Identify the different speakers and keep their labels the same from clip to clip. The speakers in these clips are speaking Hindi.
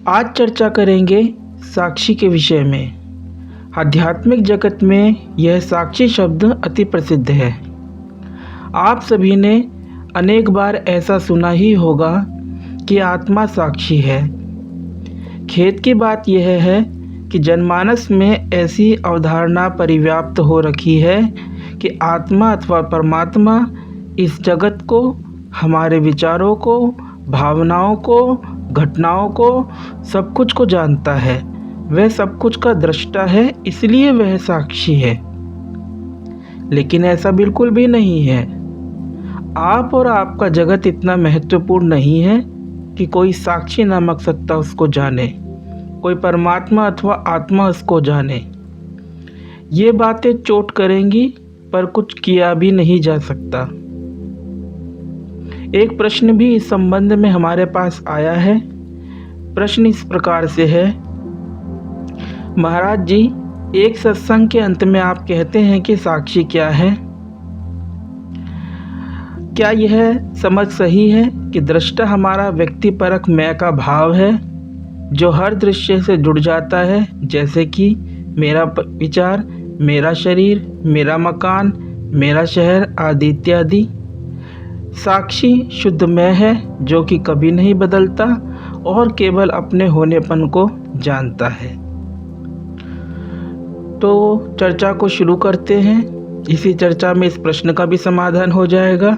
Speaker 1: आज चर्चा करेंगे साक्षी के विषय में। आध्यात्मिक जगत में यह साक्षी शब्द अति प्रसिद्ध है। आप सभी ने अनेक बार ऐसा सुना ही होगा कि आत्मा साक्षी है। खेद की बात यह है कि जनमानस में ऐसी अवधारणा परिव्याप्त हो रखी है कि आत्मा अथवा परमात्मा इस जगत को, हमारे विचारों को, भावनाओं को, घटनाओं को, सब कुछ को जानता है। वह सब कुछ का दृष्टा है, इसलिए वह साक्षी है। लेकिन ऐसा बिल्कुल भी नहीं है। आप और आपका जगत इतना महत्वपूर्ण नहीं है कि कोई साक्षी नामक सत्ता उसको जाने, कोई परमात्मा अथवा आत्मा उसको जाने। ये बातें चोट करेंगी, पर कुछ किया भी नहीं जा सकता। एक प्रश्न भी इस संबंध में हमारे पास आया है। प्रश्न इस प्रकार से है, महाराज जी, एक सत्संग के अंत में आप कहते हैं कि साक्षी क्या है? क्या यह समझ सही है कि दृष्टा हमारा व्यक्तिपरक मैं का भाव है, जो हर दृश्य से जुड़ जाता है, जैसे कि मेरा विचार, मेरा शरीर, मेरा मकान, मेरा शहर आदि इत्यादि? साक्षी शुद्ध मैं है, जो कि कभी नहीं बदलता और केवल अपने होनेपन को जानता है। तो चर्चा को शुरू करते हैं। इसी चर्चा में इस प्रश्न का भी समाधान हो जाएगा।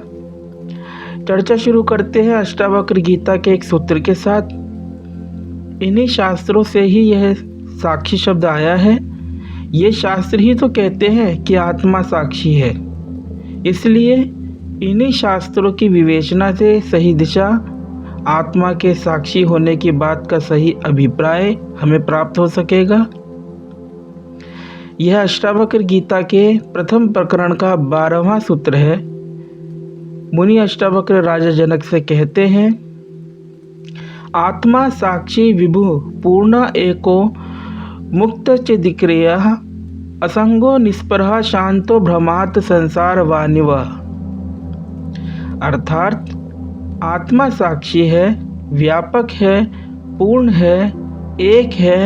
Speaker 1: चर्चा शुरू करते हैं अष्टावक्र गीता के एक सूत्र के साथ। इन्हीं शास्त्रों से ही यह साक्षी शब्द आया है। ये शास्त्र ही तो कहते हैं कि आत्मा साक्षी है। इसलिए इन्हीं शास्त्रों की विवेचना से सही दिशा, आत्मा के साक्षी होने की बात का सही अभिप्राय हमें प्राप्त हो सकेगा। यह अष्टावक्र गीता के प्रथम प्रकरण का 12वां सूत्र है। मुनि अष्टावक्र राजा जनक से कहते हैं, आत्मा साक्षी विभु पूर्ण एको मुक्त चिदिक्रिया असंगो निष्प्रह शांतो भ्रमात् संसार वानिव। अर्थात आत्मा साक्षी है, व्यापक है, पूर्ण है, एक है,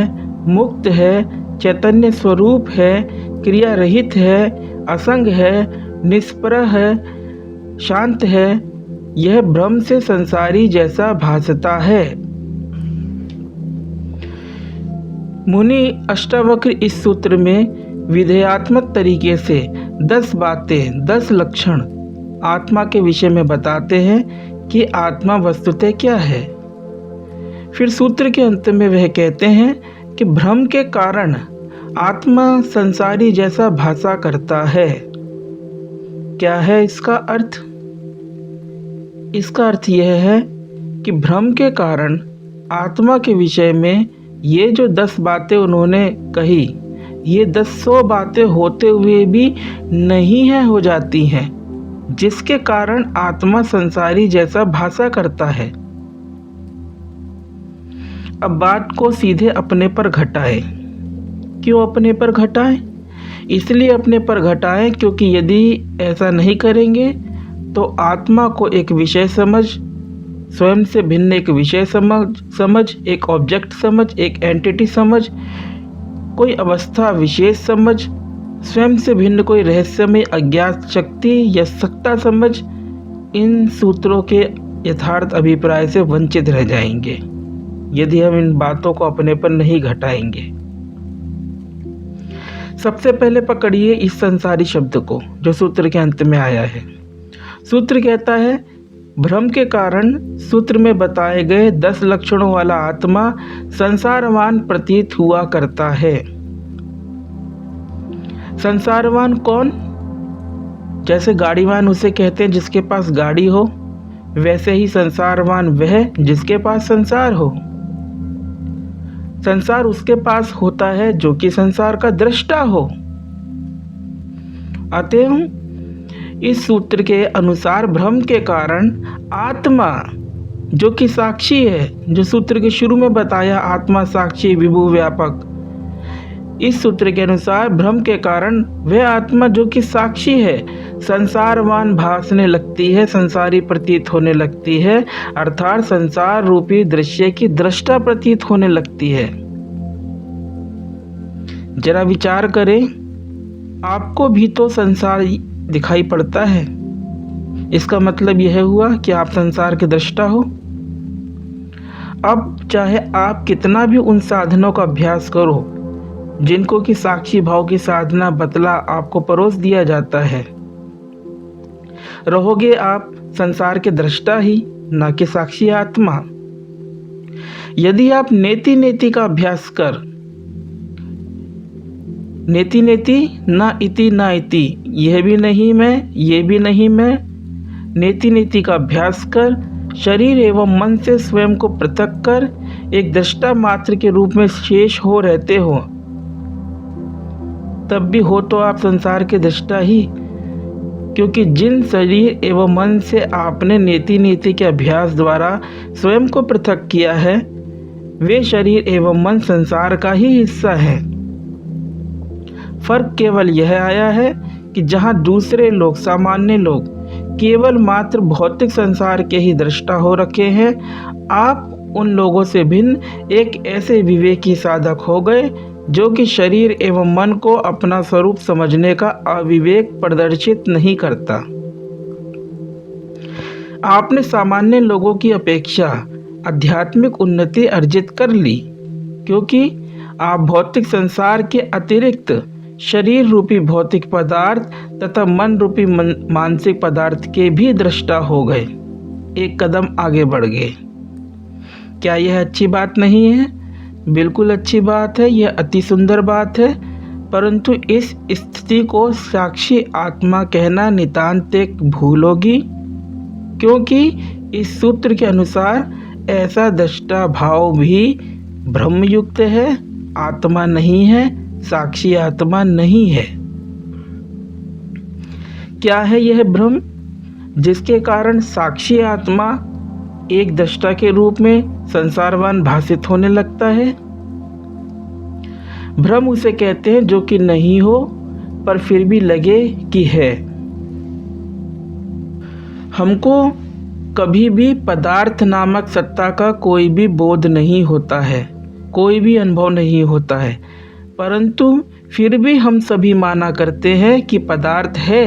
Speaker 1: मुक्त है, चैतन्य स्वरूप है, क्रिया रहित है, असंग है, निष्प्रह है, शांत है। यह ब्रह्म से संसारी जैसा भासता है। मुनि अष्टावक्र इस सूत्र में विधेयात्मक तरीके से 10 बातें, 10 लक्षण आत्मा के विषय में बताते हैं कि आत्मा वस्तुतः क्या है। फिर सूत्र के अंत में वह कहते हैं कि भ्रम के कारण आत्मा संसारी जैसा भाषा करता है। क्या है इसका अर्थ? इसका अर्थ यह है कि भ्रम के कारण आत्मा के विषय में ये जो 10 बातें उन्होंने कही, ये 100 बातें होते हुए भी नहीं है हो जाती हैं, जिसके कारण आत्मा संसारी जैसा भाषा करता है। अब बात को सीधे अपने पर घटाएं। क्यों अपने पर घटाएं? इसलिए अपने पर घटाएं क्योंकि यदि ऐसा नहीं करेंगे तो आत्मा को एक विषय समझ, स्वयं से भिन्न एक विषय समझ, एक ऑब्जेक्ट समझ, एक एंटिटी समझ, कोई अवस्था विशेष समझ, स्वयं से भिन्न कोई रहस्यमय अज्ञात शक्ति या सत्ता समझ, इन सूत्रों के यथार्थ अभिप्राय से वंचित रह जाएंगे यदि हम इन बातों को अपने पर नहीं घटाएंगे। सबसे पहले पकड़िए इस संसारी शब्द को, जो सूत्र के अंत में आया है। सूत्र कहता है, भ्रम के कारण सूत्र में बताए गए 10 लक्षणों वाला आत्मा संसारवान प्रतीत हुआ करता है। संसारवान कौन? जैसे गाड़ीवान उसे कहते हैं जिसके पास गाड़ी हो, वैसे ही संसारवान वह जिसके पास संसार हो। संसार उसके पास होता है जो कि संसार का दृष्टा हो। अतः इस सूत्र के अनुसार भ्रम के कारण आत्मा जो कि साक्षी है, जो सूत्र के शुरू में बताया आत्मा साक्षी विभु व्यापक, इस सूत्र के अनुसार भ्रम के कारण वह आत्मा जो कि साक्षी है, संसारवान भासने लगती है, संसारी प्रतीत होने लगती है, अर्थात संसार रूपी दृश्य की दृष्टा प्रतीत होने लगती है। जरा विचार करें, आपको भी तो संसार दिखाई पड़ता है। इसका मतलब यह हुआ कि आप संसार के दृष्टा हो। अब चाहे आप कितना भी उन साधनों का अभ्यास करो जिनको कि साक्षी भाव की साधना बतला आपको परोस दिया जाता है, रहोगे आप संसार के दृष्टा ही, न कि साक्षी आत्मा। यदि आप नेति नेति का अभ्यास कर, नेति नेति न इति न इति, यह भी नहीं मैं, ये भी नहीं मैं, नेति नेति का अभ्यास कर शरीर एवं मन से स्वयं को पृथक कर एक दृष्टा मात्र के रूप में शेष हो रहते हो, तब भी हो तो आप संसार के दृष्टा ही, क्योंकि जिन शरीर एवं मन से आपने नेति नेति के अभ्यास द्वारा स्वयं को पृथक किया है, वे शरीर एवं मन संसार का ही हिस्सा है। फर्क केवल यह आया है कि जहाँ दूसरे लोग, सामान्य लोग केवल मात्र भौतिक संसार के ही दृष्टा हो रखे हैं, आप उन लोगों से भिन्न एक ऐसे विवेकी साधक हो गए जो कि शरीर एवं मन को अपना स्वरूप समझने का अविवेक प्रदर्शित नहीं करता। आपने सामान्य लोगों की अपेक्षा आध्यात्मिक उन्नति अर्जित कर ली, क्योंकि आप भौतिक संसार के अतिरिक्त शरीर रूपी भौतिक पदार्थ तथा मन रूपी मानसिक पदार्थ के भी दृष्टा हो गए, एक कदम आगे बढ़ गए। क्या यह अच्छी बात नहीं है? बिल्कुल अच्छी बात है, यह अति सुंदर बात है। परंतु इस स्थिति को साक्षी आत्मा कहना नितांत एक भूल होगी, क्योंकि इस सूत्र के अनुसार ऐसा दृष्टा भाव भी भ्रमयुक्त है, आत्मा नहीं है, साक्षी आत्मा नहीं है। क्या है यह भ्रम जिसके कारण साक्षी आत्मा एक दृष्टा के रूप में संसारवान भासित होने लगता है? भ्रम उसे कहते हैं जो कि नहीं हो पर फिर भी लगे कि है। हमको कभी भी पदार्थ नामक सत्ता का कोई भी बोध नहीं होता है, कोई भी अनुभव नहीं होता है, परंतु फिर भी हम सभी माना करते हैं कि पदार्थ है।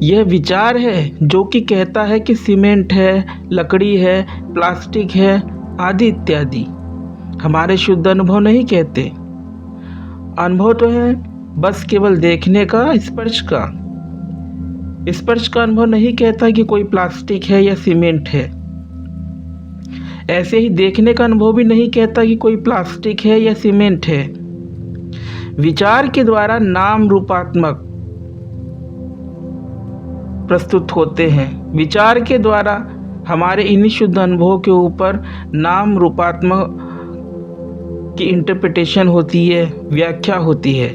Speaker 1: यह विचार है जो कि कहता है कि सीमेंट है, लकड़ी है, प्लास्टिक है आदि इत्यादि। हमारे शुद्ध अनुभव नहीं कहते। अनुभव तो है बस केवल देखने का, स्पर्श का। स्पर्श का अनुभव नहीं कहता कि कोई प्लास्टिक है या सीमेंट है। ऐसे ही देखने का अनुभव भी नहीं कहता कि कोई प्लास्टिक है या सीमेंट है। विचार के द्वारा नाम रूपात्मक प्रस्तुत होते हैं। विचार के द्वारा हमारे इन्हीं शुद्ध अनुभव के ऊपर नाम रूपात्मक की इंटरप्रिटेशन होती है, व्याख्या होती है।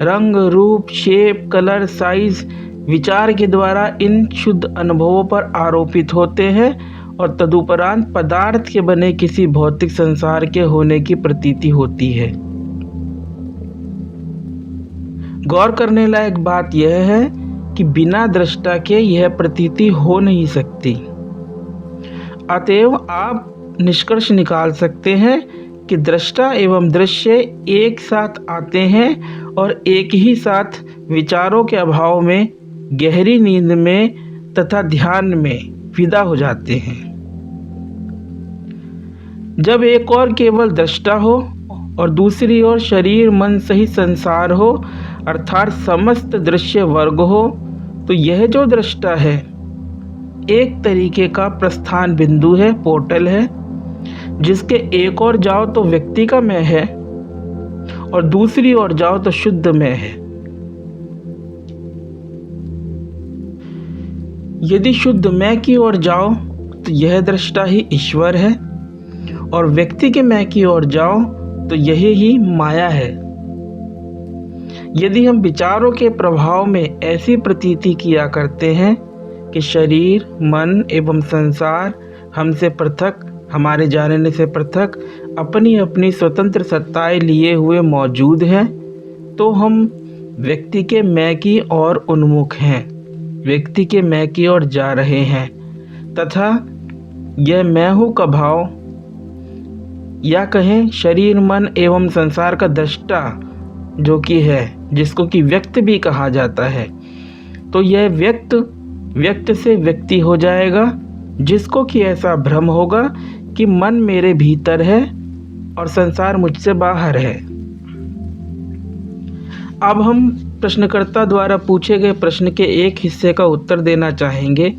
Speaker 1: रंग, रूप, शेप, कलर, साइज विचार के द्वारा इन शुद्ध अनुभवों पर आरोपित होते हैं और तदुपरांत पदार्थ के बने किसी भौतिक संसार के होने की प्रतीति होती है। गौर करने लायक बात यह है कि बिना दृष्टा के यह प्रतीति हो नहीं सकती। अतएव आप निष्कर्ष निकाल सकते हैं कि दृष्टा एवं दृश्य एक साथ आते हैं और एक ही साथ विचारों के अभाव में गहरी नींद में तथा ध्यान में विदा हो जाते हैं। जब एक और केवल दृष्टा हो और दूसरी ओर शरीर मन सहित संसार हो, अर्थात समस्त दृश्य वर्ग हो, तो यह जो दृष्टा है एक तरीके का प्रस्थान बिंदु है, पोर्टल है, जिसके एक ओर जाओ तो व्यक्ति का मैं है और दूसरी ओर जाओ तो शुद्ध मैं है। यदि शुद्ध मैं की ओर जाओ तो यह दृष्टा ही ईश्वर है और व्यक्ति के मैं की ओर जाओ तो यही ही माया है। यदि हम विचारों के प्रभाव में ऐसी प्रतीति किया करते हैं कि शरीर, मन एवं संसार हमसे पृथक, हमारे जानने से पृथक अपनी अपनी स्वतंत्र सत्ताएं लिए हुए मौजूद हैं, तो हम व्यक्ति के मैं की ओर उन्मुख हैं, व्यक्ति के मैं की ओर जा रहे हैं, तथा यह मैं हूँ का भाव, या कहें शरीर मन एवं संसार का दृष्टा जो कि है, जिसको कि व्यक्त भी कहा जाता है, तो यह व्यक्त से व्यक्ति हो जाएगा, जिसको कि ऐसा भ्रम होगा कि मन मेरे भीतर है और संसार मुझसे बाहर है। अब हम प्रश्नकर्ता द्वारा पूछे गए प्रश्न के एक हिस्से का उत्तर देना चाहेंगे,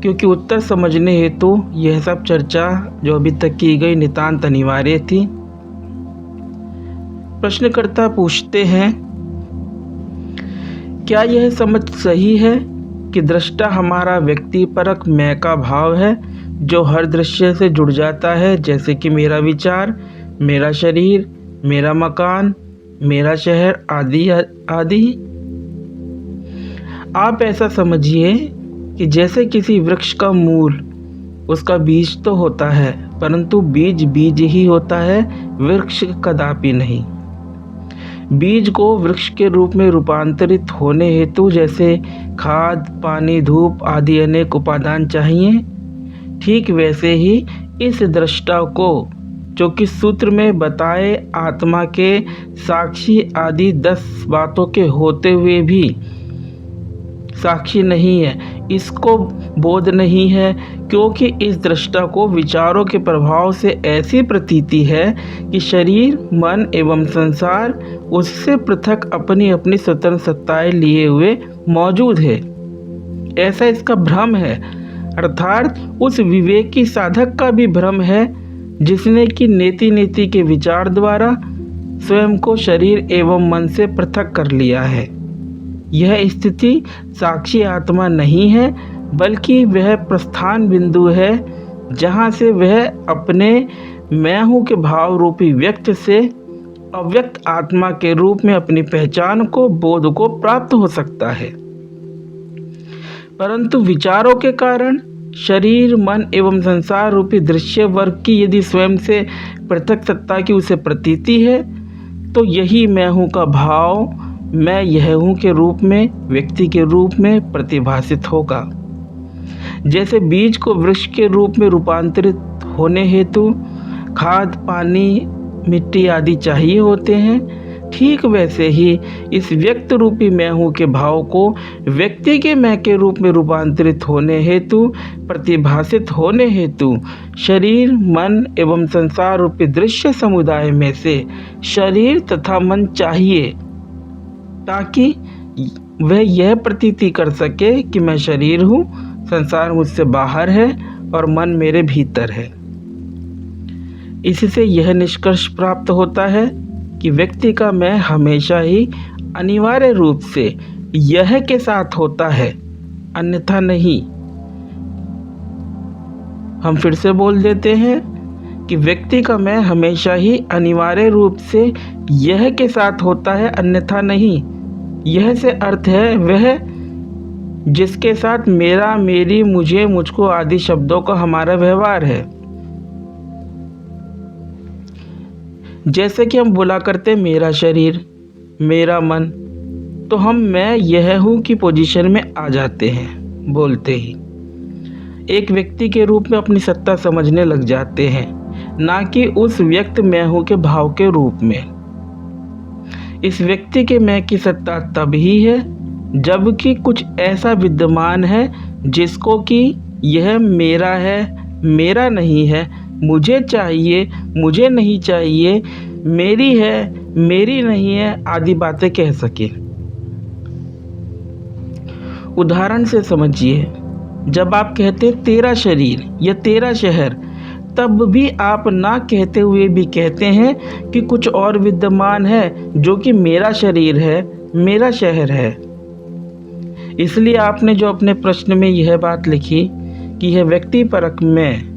Speaker 1: क्योंकि उत्तर समझने हेतु यह सब चर्चा जो अभी तक की गई नितांत अनिवार्य थी। प्रश्नकर्ता पूछते हैं, क्या यह समझ सही है कि दृष्टा हमारा व्यक्तिपरक मैं का भाव है, जो हर दृश्य से जुड़ जाता है, जैसे कि मेरा विचार, मेरा शरीर, मेरा मकान, मेरा शहर आदि आदि। आप ऐसा समझिए कि जैसे किसी वृक्ष का मूल, उसका बीज तो होता है, परंतु बीज बीज ही होता है, वृक्ष कदापि नहीं। बीज को वृक्ष के रूप में रूपांतरित होने हेतु जैसे खाद, पानी, धूप आदि अनेक उपादान चाहिए, ठीक वैसे ही इस दृष्टा को, जो कि सूत्र में बताए आत्मा के साक्षी आदि 10 बातों के होते हुए भी साक्षी नहीं है, इसको बोध नहीं है, क्योंकि इस दृष्टा को विचारों के प्रभाव से ऐसी प्रतीति है कि शरीर, मन एवं संसार उससे पृथक अपनी अपनी स्वतंत्र सत्ताएं लिए हुए मौजूद है। ऐसा इसका भ्रम है, अर्थात उस विवेकी साधक का भी भ्रम है, जिसने कि नेति नेति के विचार द्वारा स्वयं को शरीर एवं मन से पृथक कर लिया है। यह स्थिति साक्षी आत्मा नहीं है, बल्कि वह प्रस्थान बिंदु है, जहाँ से वह अपने मैं हूँ के भाव रूपी व्यक्त से अव्यक्त आत्मा के रूप में अपनी पहचान को, बोध को प्राप्त हो सकता है। परंतु विचारों के कारण शरीर, मन एवं संसार रूपी दृश्य वर्ग की यदि स्वयं से पृथक सत्ता की उसे प्रतीति है, तो यही मैं हूँ का भाव मैं यह हूँ के रूप में, व्यक्ति के रूप में प्रतिभासित होगा। जैसे बीज को वृक्ष के रूप में रूपांतरित होने हेतु खाद, पानी, मिट्टी आदि चाहिए होते हैं, ठीक वैसे ही इस व्यक्त रूपी मैं हूँ के भाव को व्यक्ति के मैं के रूप में रूपांतरित होने हेतु, प्रतिभासित होने हेतु शरीर, मन एवं संसार रूपी दृश्य समुदाय में से शरीर तथा मन चाहिए, ताकि वह यह प्रतीति कर सके कि मैं शरीर हूँ, संसार मुझसे बाहर है और मन मेरे भीतर है। इससे यह निष्कर्ष प्राप्त होता है कि व्यक्ति का मैं हमेशा ही अनिवार्य रूप से यह के साथ होता है, अन्यथा नहीं। हम फिर से बोल देते हैं कि व्यक्ति का मैं हमेशा ही अनिवार्य रूप से यह के साथ होता है, अन्यथा नहीं। यह से अर्थ है वह जिसके साथ मेरा, मेरी, मुझे, मुझको आदि शब्दों का हमारा व्यवहार है। जैसे कि हम बोला करते मेरा शरीर, मेरा मन, तो हम मैं यह हूँ की पोजीशन में आ जाते हैं बोलते ही। एक व्यक्ति के रूप में अपनी सत्ता समझने लग जाते हैं, ना कि उस व्यक्त मैं हूँ के भाव के रूप में। इस व्यक्ति के मैं की सत्ता तब ही है जबकि कुछ ऐसा विद्यमान है जिसको कि यह मेरा है, मेरा नहीं है, मुझे चाहिए, मुझे नहीं चाहिए, मेरी है, मेरी नहीं है आदि बातें कह सके। उदाहरण से समझिए, जब आप कहते तेरा शरीर या तेरा शहर, तब भी आप ना कहते हुए भी कहते हैं कि कुछ और विद्यमान है जो कि मेरा शरीर है, मेरा शहर है। इसलिए आपने जो अपने प्रश्न में यह बात लिखी कि यह व्यक्ति परक में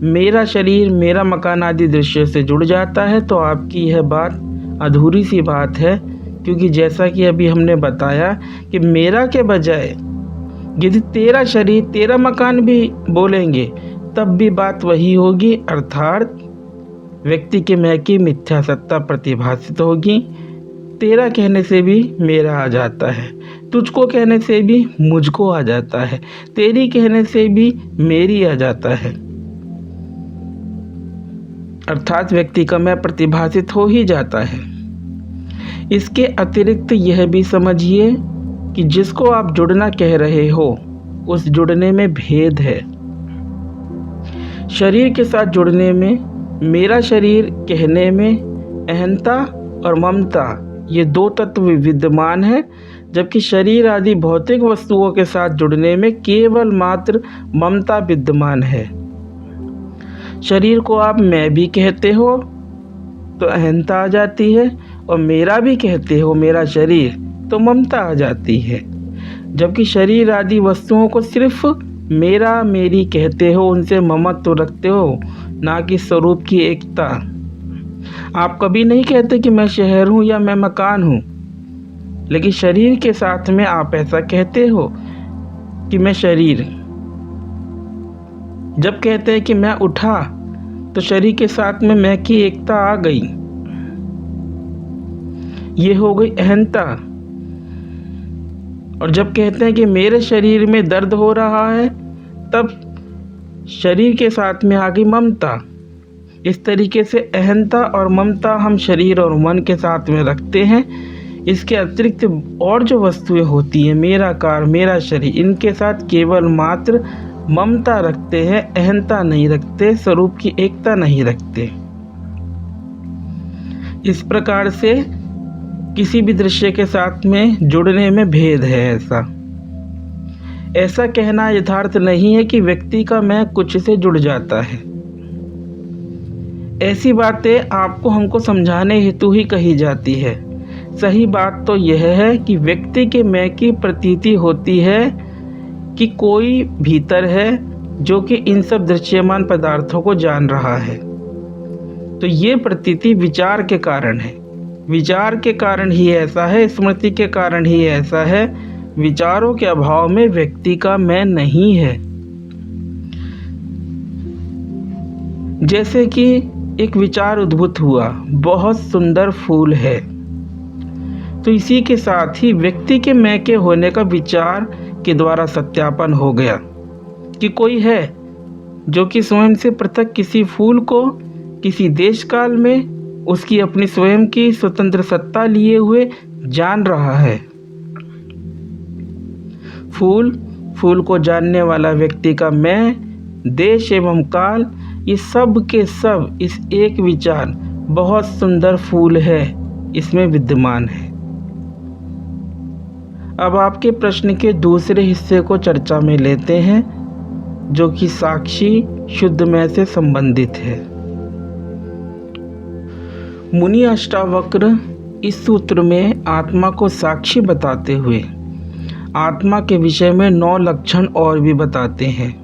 Speaker 1: मेरा शरीर, मेरा मकान आदि दृश्य से जुड़ जाता है, तो आपकी यह बात अधूरी सी बात है, क्योंकि जैसा कि अभी हमने बताया कि मेरा के बजाय यदि तेरा शरीर, तेरा मकान भी बोलेंगे तब भी बात वही होगी, अर्थात व्यक्ति के मैं की मिथ्या सत्ता प्रतिभासित होगी। तेरा कहने से भी मेरा आ जाता है, तुझको कहने से भी मुझको आ जाता है, तेरी कहने से भी मेरी आ जाता है। अर्थात व्यक्ति का मैं प्रतिभाषित हो ही जाता है। इसके अतिरिक्त यह भी समझिए कि जिसको आप जुड़ना कह रहे हो उस जुड़ने में भेद है। शरीर के साथ जुड़ने में, मेरा शरीर कहने में अहंता और ममता ये दो तत्व विद्यमान हैं, जबकि शरीर आदि भौतिक वस्तुओं के साथ जुड़ने में केवल मात्र ममता विद्यमान है। शरीर को आप मैं भी कहते हो तो अहंता आ जाती है, और मेरा भी कहते हो, मेरा शरीर, तो ममता आ जाती है। जबकि शरीर आदि वस्तुओं को सिर्फ मेरा मेरी कहते हो, उनसे ममत्व रखते हो, ना कि स्वरूप की एकता। आप कभी नहीं कहते कि मैं शहर हूँ या मैं मकान हूँ, लेकिन शरीर के साथ में आप ऐसा कहते हो कि मैं शरीर। जब कहते हैं कि मैं उठा तो शरीर के साथ में मैं की एकता आ गई, ये हो गई अहंता। और जब कहते हैं कि मेरे शरीर में दर्द हो रहा है, तब शरीर के साथ में आ गई ममता। इस तरीके से अहंता और ममता हम शरीर और मन के साथ में रखते हैं। इसके अतिरिक्त और जो वस्तुएं होती हैं, मेरा कार, मेरा शरीर, इनके साथ केवल मात्र ममता रखते हैं, अहंता नहीं रखते, स्वरूप की एकता नहीं रखते। इस प्रकार से किसी भी दृश्य के साथ में जुड़ने में भेद है। ऐसा कहना यथार्थ नहीं है कि व्यक्ति का मैं कुछ से जुड़ जाता है। ऐसी बातें आपको हमको समझाने हेतु ही कही जाती है। सही बात तो यह है कि व्यक्ति के मैं की प्रतीति होती है कि कोई भीतर है जो कि इन सब दृश्यमान पदार्थों को जान रहा है। तो ये प्रतीति विचार के कारण है। विचार के कारण ही ऐसा है, स्मृति के कारण ही ऐसा है। विचारों के अभाव में व्यक्ति का मैं नहीं है। जैसे कि एक विचार उद्भूत हुआ, बहुत सुंदर फूल है, तो इसी के साथ ही व्यक्ति के मैं के होने का विचार के द्वारा सत्यापन हो गया कि कोई है जो कि स्वयं से पृथक किसी फूल को किसी देश काल में उसकी अपनी स्वयं की स्वतंत्र सत्ता लिए हुए जान रहा है। फूल को जानने वाला व्यक्ति का मैं, देश एवं काल, ये सब के सब इस एक विचार बहुत सुंदर फूल है इसमें विद्यमान है। अब आपके प्रश्न के दूसरे हिस्से को चर्चा में लेते हैं, जो कि साक्षी शुद्ध मैं से संबंधित है। मुनि अष्टावक्र इस सूत्र में आत्मा को साक्षी बताते हुए आत्मा के विषय में 9 लक्षण और भी बताते हैं।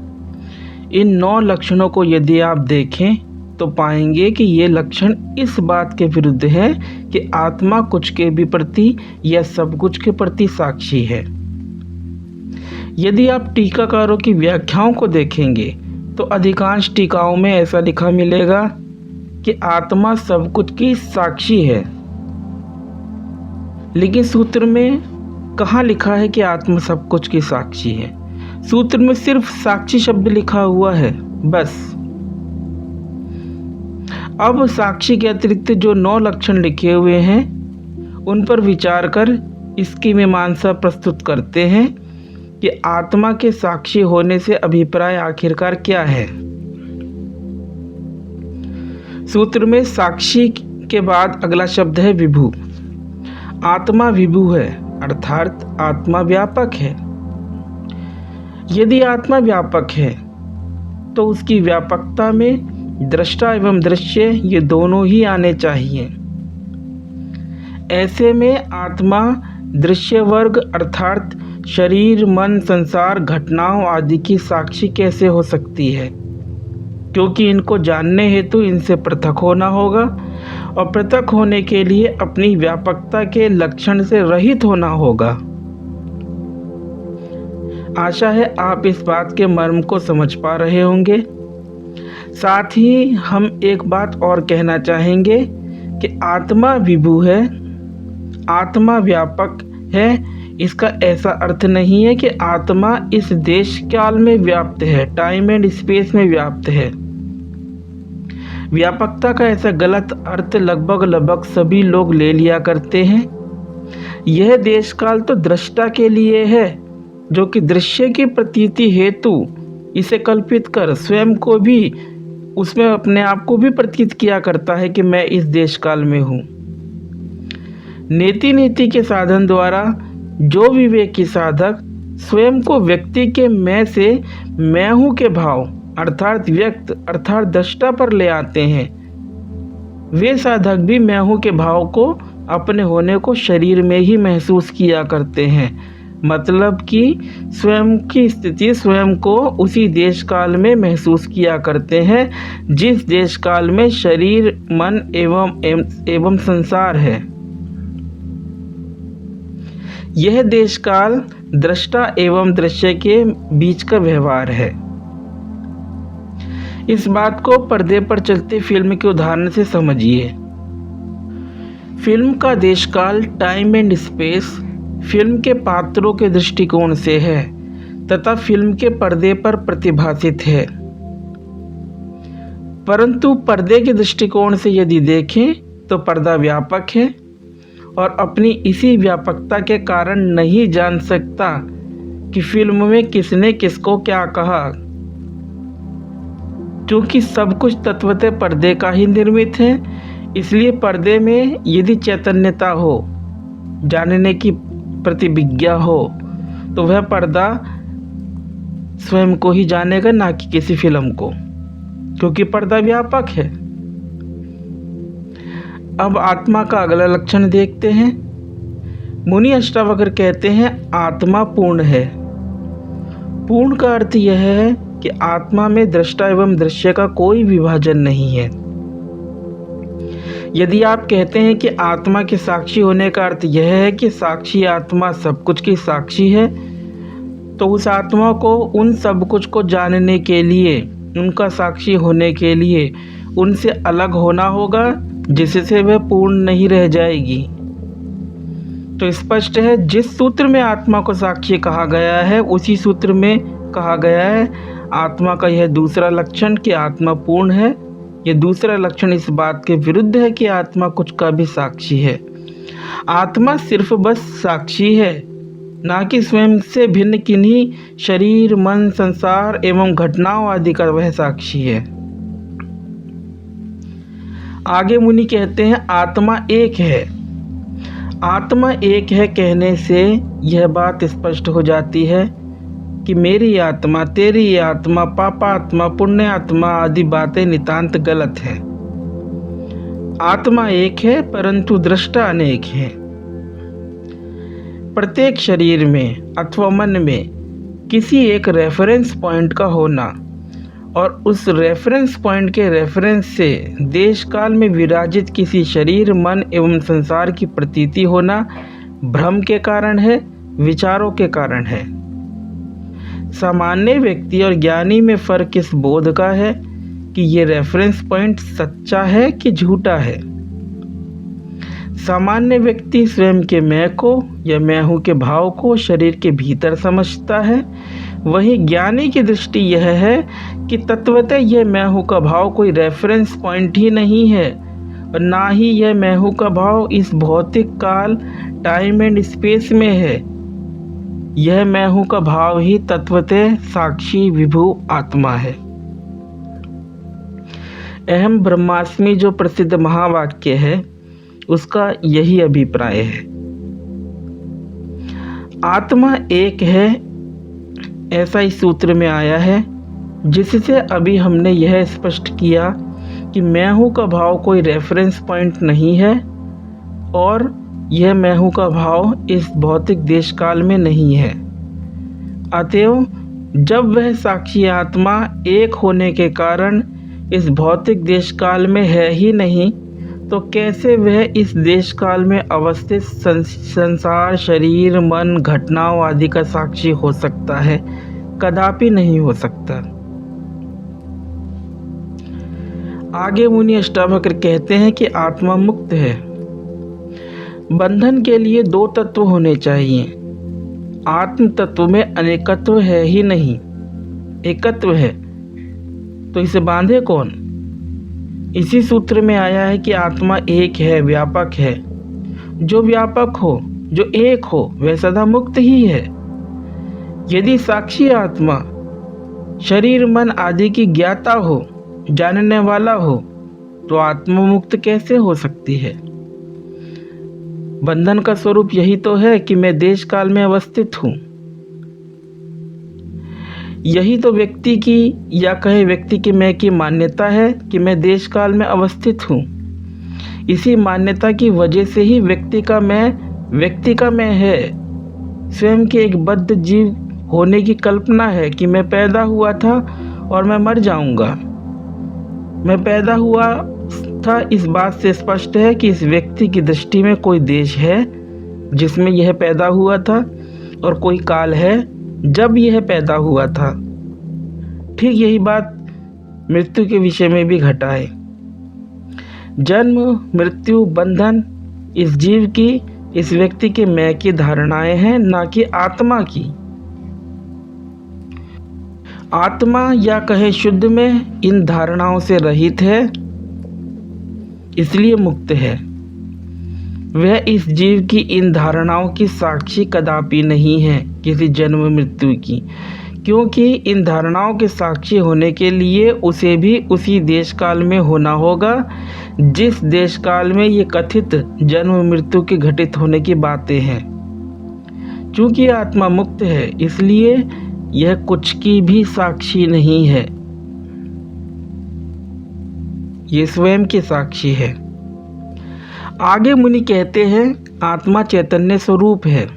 Speaker 1: इन 9 लक्षणों को यदि आप देखें तो पाएंगे कि ये लक्षण इस बात के विरुद्ध है कि आत्मा कुछ के भी प्रति या सब कुछ के प्रति साक्षी है। यदि आप टीकाकारों की व्याख्याओं को देखेंगे तो अधिकांश टीकाओं में ऐसा लिखा मिलेगा कि आत्मा सब कुछ की साक्षी है, लेकिन सूत्र में कहाँ लिखा है कि आत्मा सब कुछ की साक्षी है? सूत्र में सिर्फ साक्षी शब्द लिखा हुआ है, बस। अब साक्षी के अतिरिक्त जो 9 लक्षण लिखे हुए हैं उन पर विचार कर इसकी मीमांसा प्रस्तुत करते हैं कि आत्मा के साक्षी होने से अभिप्राय आखिरकार क्या है। सूत्र में साक्षी के बाद अगला शब्द है विभु। आत्मा विभु है, अर्थात आत्मा व्यापक है। यदि आत्मा व्यापक है तो उसकी व्यापकता में दृष्टा एवं दृश्य ये दोनों ही आने चाहिए। ऐसे में आत्मा दृश्य वर्ग अर्थात शरीर, मन, संसार, घटनाओं आदि की साक्षी कैसे हो सकती है? क्योंकि इनको जानने हेतु इनसे पृथक होना होगा, और पृथक होने के लिए अपनी व्यापकता के लक्षण से रहित होना होगा। आशा है आप इस बात के मर्म को समझ पा रहे होंगे। साथ ही हम एक बात और कहना चाहेंगे कि आत्मा विभु है, आत्मा व्यापक है, इसका ऐसा अर्थ नहीं है कि आत्मा इस देश काल में व्याप्त है, टाइम एंड स्पेस में व्याप्त है। व्यापकता का ऐसा गलत अर्थ लगभग सभी लोग ले लिया करते हैं। यह देश काल तो दृष्टा के लिए है, जो कि दृश्य की प्रतीति हेतु इसे कल्पित कर स्वयं को भी उसमें अपने आप को भी प्रतीत किया करता है कि मैं इस देश काल में हूँ। नीति के साधन द्वारा जो विवेकी साधक स्वयं को व्यक्ति के मैं से मैं हूँ के भाव अर्थात व्यक्त अर्थात दृष्टा पर ले आते हैं, वे साधक भी मैं हूँ के भाव को अपने होने को शरीर में ही महसूस किया करते हैं। मतलब कि स्वयं की स्थिति स्वयं को उसी देश काल में महसूस किया करते हैं जिस देश काल में शरीर, मन एवं संसार है। यह देश काल दृष्टा एवं दृश्य के बीच का व्यवहार है। इस बात को पर्दे पर चलते फिल्म के उदाहरण से समझिए। फिल्म का देश काल टाइम एंड स्पेस फिल्म के पात्रों के दृष्टिकोण से है तथा फिल्म के पर्दे पर प्रतिभासित है, परंतु पर्दे के दृष्टिकोण से यदि देखें तो पर्दा व्यापक है और अपनी इसी व्यापकता के कारण नहीं जान सकता कि फिल्म में किसने किसको क्या कहा, क्योंकि सब कुछ तत्वतः पर्दे का ही निर्मित है। इसलिए पर्दे में यदि चैतन्यता हो, जानने की प्रतिभिज्ञा हो, तो वह पर्दा स्वयं को ही जानेगा, ना कि किसी फिल्म को, क्योंकि पर्दा व्यापक है। अब आत्मा का अगला लक्षण देखते हैं। मुनि अष्टावक्र कहते हैं आत्मा पूर्ण है। पूर्ण का अर्थ यह है कि आत्मा में दृष्टा एवं दृश्य का कोई विभाजन नहीं है। यदि आप कहते हैं कि आत्मा के साक्षी होने का अर्थ यह है कि साक्षी आत्मा सब कुछ की साक्षी है, तो उस आत्मा को उन सब कुछ को जानने के लिए, उनका साक्षी होने के लिए उनसे अलग होना होगा, जिससे वह पूर्ण नहीं रह जाएगी। तो स्पष्ट है, जिस सूत्र में आत्मा को साक्षी कहा गया है उसी सूत्र में कहा गया है आत्मा का यह दूसरा लक्षण कि आत्मा पूर्ण है। यह दूसरा लक्षण इस बात के विरुद्ध है कि आत्मा कुछ का भी साक्षी है। आत्मा सिर्फ बस साक्षी है, ना कि स्वयं से भिन्न किन्हीं शरीर, मन, संसार एवं घटनाओं आदि का वह साक्षी है। आगे मुनि कहते हैं आत्मा एक है। आत्मा एक है कहने से यह बात स्पष्ट हो जाती है कि मेरी आत्मा, तेरी आत्मा, पापात्मा, पुण्य आत्मा आदि बातें नितांत गलत हैं। आत्मा एक है परंतु दृष्टा अनेक हैं। प्रत्येक शरीर में अथवा मन में किसी एक रेफरेंस पॉइंट का होना और उस रेफरेंस पॉइंट के रेफरेंस से देश काल में विराजित किसी शरीर, मन एवं संसार की प्रतीति होना भ्रम के कारण है, विचारों के कारण है। सामान्य व्यक्ति और ज्ञानी में फर्क इस बोध का है कि ये रेफरेंस पॉइंट सच्चा है कि झूठा है। सामान्य व्यक्ति स्वयं के मैं को या मैं हूँ के भाव को शरीर के भीतर समझता है, वहीं ज्ञानी की दृष्टि यह है कि तत्वतः यह मैं हूँ का भाव कोई रेफरेंस पॉइंट ही नहीं है और ना ही यह मैं हूँ का भाव इस भौतिक काल, टाइम एंड स्पेस में है। यह मैं हूँ का भाव ही तत्वतः साक्षी विभु आत्मा है। अहम ब्रह्मास्मि जो प्रसिद्ध महावाक्य है उसका यही अभिप्राय है। आत्मा एक है ऐसा इस सूत्र में आया है, जिससे अभी हमने यह स्पष्ट किया कि मैं हूँ का भाव कोई रेफरेंस पॉइंट नहीं है और यह मैं हूँ का भाव इस भौतिक देश काल में नहीं है। अतएव जब वह साक्षी आत्मा एक होने के कारण इस भौतिक देश काल में है ही नहीं, तो कैसे वह इस देश काल में अवस्थित संसार, शरीर, मन, घटनाओं आदि का साक्षी हो सकता है? कदापि नहीं हो सकता। आगे मुनि अष्टावक्र कहते हैं कि आत्मा मुक्त है। बंधन के लिए दो तत्व होने चाहिए। आत्म तत्व में अनेकत्व है ही नहीं, एकत्व है, तो इसे बांधे कौन? इसी सूत्र में आया है कि आत्मा एक है, व्यापक है। जो व्यापक हो, जो एक हो, वह सदा मुक्त ही है। यदि साक्षी आत्मा शरीर मन आदि की ज्ञाता हो, जानने वाला हो, तो आत्मा मुक्त कैसे हो सकती है? बंधन का स्वरूप यही तो है कि मैं देश काल में अवस्थित हूँ। यही तो व्यक्ति की या कहे व्यक्ति की मैं की मान्यता है कि मैं देश काल में अवस्थित हूँ। इसी मान्यता की वजह से ही व्यक्ति का मैं है। स्वयं के एक बद्ध जीव होने की कल्पना है कि मैं पैदा हुआ था और मैं मर जाऊंगा। मैं पैदा हुआ था, इस बात से स्पष्ट है कि इस व्यक्ति की दृष्टि में कोई देश है जिसमें यह पैदा हुआ था और कोई काल है जब यह पैदा हुआ था। ठीक यही बात मृत्यु के विषय में भी घटा है। जन्म, मृत्यु, बंधन इस जीव की, इस व्यक्ति के मैं की धारणाएं हैं, ना कि आत्मा की। आत्मा या कहे शुद्ध में इन धारणाओं से रहित है, इसलिए मुक्त है। वह इस जीव की इन धारणाओं की साक्षी कदापि नहीं है किसी जन्म मृत्यु की, क्योंकि इन धारणाओं के साक्षी होने के लिए उसे भी उसी देश काल में होना होगा जिस देश काल में ये कथित जन्म मृत्यु के घटित होने की बातें हैं। चूंकि आत्मा मुक्त है, इसलिए यह कुछ की भी साक्षी नहीं है, ये स्वयं की साक्षी है। आगे मुनि कहते हैं आत्मा चैतन्य स्वरूप है।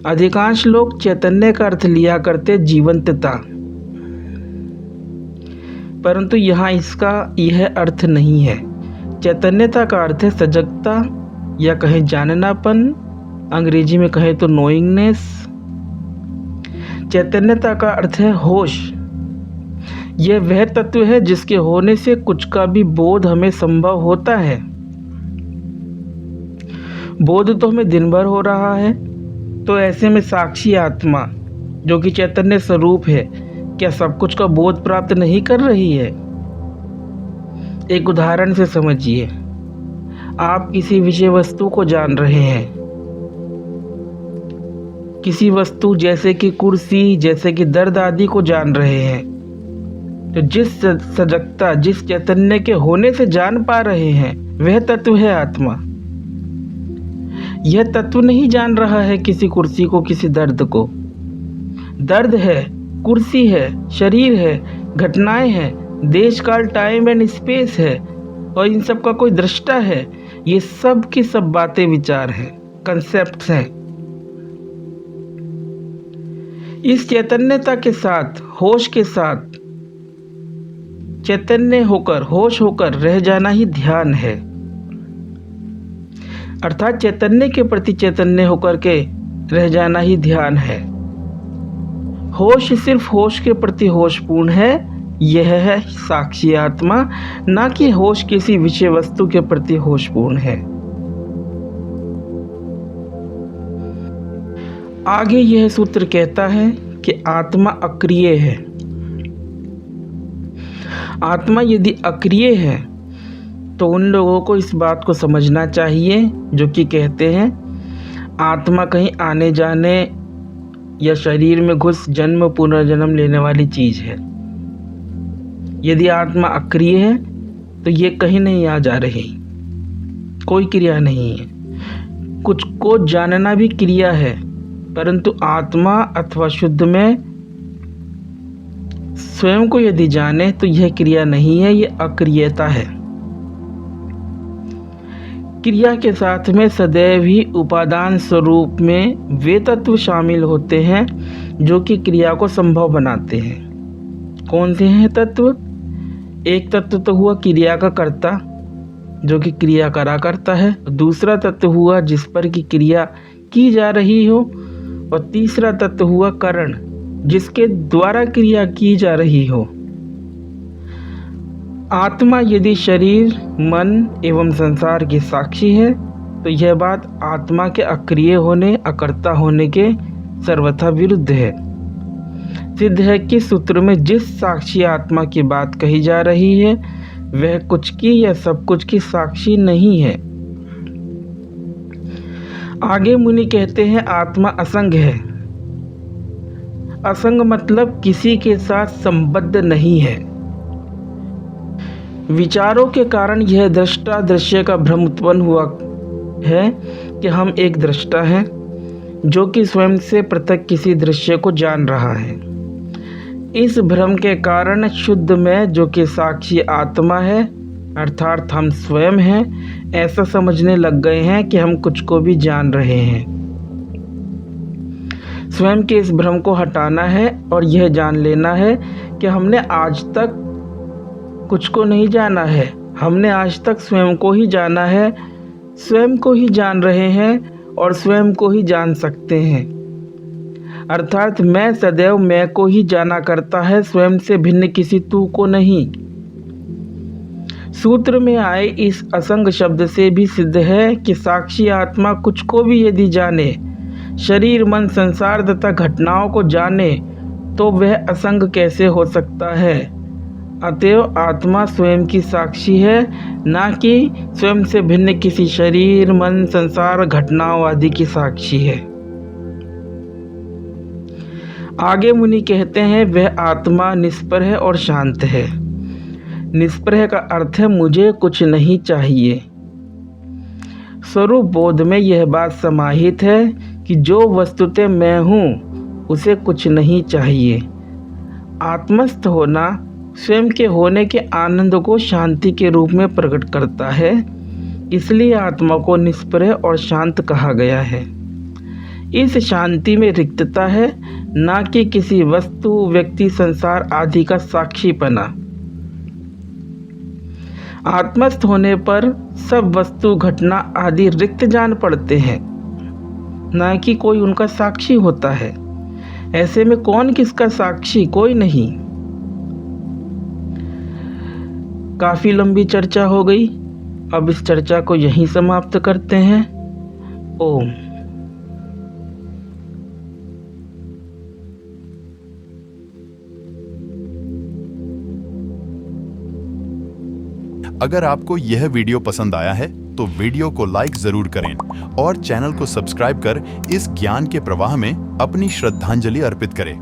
Speaker 1: अधिकांश लोग चैतन्य का अर्थ लिया करते जीवंतता, परंतु यहाँ इसका यह अर्थ नहीं है। चैतन्यता का अर्थ है सजगता या कहें जाननापन, अंग्रेजी में कहें तो नोइंगनेस। चैतन्यता का अर्थ है होश। यह वह तत्व है जिसके होने से कुछ का भी बोध हमें संभव होता है। बोध तो हमें दिन भर हो रहा है, तो ऐसे में साक्षी आत्मा जो कि चैतन्य स्वरूप है, क्या सब कुछ का बोध प्राप्त नहीं कर रही है? एक उदाहरण से समझिए। आप किसी विषय वस्तु को जान रहे हैं, किसी वस्तु जैसे कि कुर्सी, जैसे कि दर्द आदि को जान रहे हैं, तो जिस सजगता, जिस चैतन्य के होने से जान पा रहे हैं, वह तत्व है आत्मा। यह तत्व नहीं जान रहा है किसी कुर्सी को, किसी दर्द को। दर्द है, कुर्सी है, शरीर है, घटनाएं हैं, देश काल, टाइम एंड स्पेस है, और इन सब का कोई दृष्टा है। ये सब की सब बातें, विचार हैं, कंसेप्ट्स हैं। इस चैतन्यता के साथ, होश के साथ, चैतन्य होकर, होश होकर रह जाना ही ध्यान है। अर्थात चैतन्य के प्रति चैतन्य होकर के रह जाना ही ध्यान है। होश सिर्फ होश के प्रति होशपूर्ण है, यह है साक्षी आत्मा, ना कि होश किसी विषय वस्तु के प्रति होशपूर्ण है। आगे यह सूत्र कहता है कि आत्मा अक्रिय है। आत्मा यदि अक्रिय है तो उन लोगों को इस बात को समझना चाहिए जो कि कहते हैं आत्मा कहीं आने जाने या शरीर में घुस जन्म पुनर्जन्म लेने वाली चीज है। यदि आत्मा अक्रिय है तो ये कहीं नहीं आ जा रही, कोई क्रिया नहीं है। कुछ को जानना भी क्रिया है, परंतु आत्मा अथवा शुद्ध में स्वयं को यदि जाने तो यह क्रिया नहीं है, यह अक्रियता है। क्रिया के साथ में सदैव ही उपादान स्वरूप में वे तत्व शामिल होते हैं जो कि क्रिया को संभव बनाते हैं। कौन से हैं तत्व? एक तत्व तो हुआ क्रिया का कर्ता, जो कि क्रिया करा करता है। दूसरा तत्व हुआ जिस पर की क्रिया की जा रही हो, और तीसरा तत्व हुआ कारण, जिसके द्वारा क्रिया की जा रही हो। आत्मा यदि शरीर, मन एवं संसार की साक्षी है तो यह बात आत्मा के अक्रिय होने, अकर्ता होने के सर्वथा विरुद्ध है। सिद्ध है कि सूत्र में जिस साक्षी आत्मा की बात कही जा रही है वह कुछ की या सब कुछ की साक्षी नहीं है। आगे मुनि कहते हैं आत्मा असंग है। असंग मतलब किसी के साथ संबद्ध नहीं है। विचारों के कारण यह दृष्टा दृश्य का भ्रम उत्पन्न हुआ है कि हम एक दृष्टा हैं जो कि स्वयं से पृथक किसी दृश्य को जान रहा है। इस भ्रम के कारण शुद्ध में जो कि साक्षी आत्मा है अर्थात हम स्वयं हैं, ऐसा समझने लग गए हैं कि हम कुछ को भी जान रहे हैं। स्वयं के इस भ्रम को हटाना है और यह जान लेना है कि हमने आज तक कुछ को नहीं जाना है, हमने आज तक स्वयं को ही जाना है, स्वयं को ही जान रहे हैं और स्वयं को ही जान सकते हैं। अर्थात मैं सदैव मैं को ही जाना करता है, स्वयं से भिन्न किसी तू को नहीं। सूत्र में आए इस असंग शब्द से भी सिद्ध है कि साक्षी आत्मा कुछ को भी यदि जाने, शरीर मन संसार तथा घटनाओं को जाने, तो वह असंग कैसे हो सकता है। अतएव आत्मा स्वयं की साक्षी है, ना कि स्वयं से भिन्न किसी शरीर मन संसार घटनाओं आदि की साक्षी है। आगे मुनि कहते हैं वह आत्मा निष्प्रह है और शांत है। निष्प्रह का अर्थ है मुझे कुछ नहीं चाहिए। स्वरूप बोध में यह बात समाहित है कि जो वस्तुतः मैं हूँ उसे कुछ नहीं चाहिए। आत्मस्थ होना स्वयं के होने के आनंद को शांति के रूप में प्रकट करता है, इसलिए आत्मा को निष्प्रह और शांत कहा गया है। इस शांति में रिक्तता है, ना कि किसी वस्तु व्यक्ति संसार आदि का साक्षीपना। आत्मस्थ होने पर सब वस्तु घटना आदि रिक्त जान पड़ते हैं, ना कि कोई उनका साक्षी होता है। ऐसे में कौन किसका साक्षी? कोई नहीं। काफी लंबी चर्चा हो गई, अब इस चर्चा को यहीं समाप्त करते हैं। ओम।
Speaker 2: अगर आपको यह वीडियो पसंद आया है तो वीडियो को लाइक जरूर करें और चैनल को सब्सक्राइब कर इस ज्ञान के प्रवाह में अपनी श्रद्धांजलि अर्पित करें।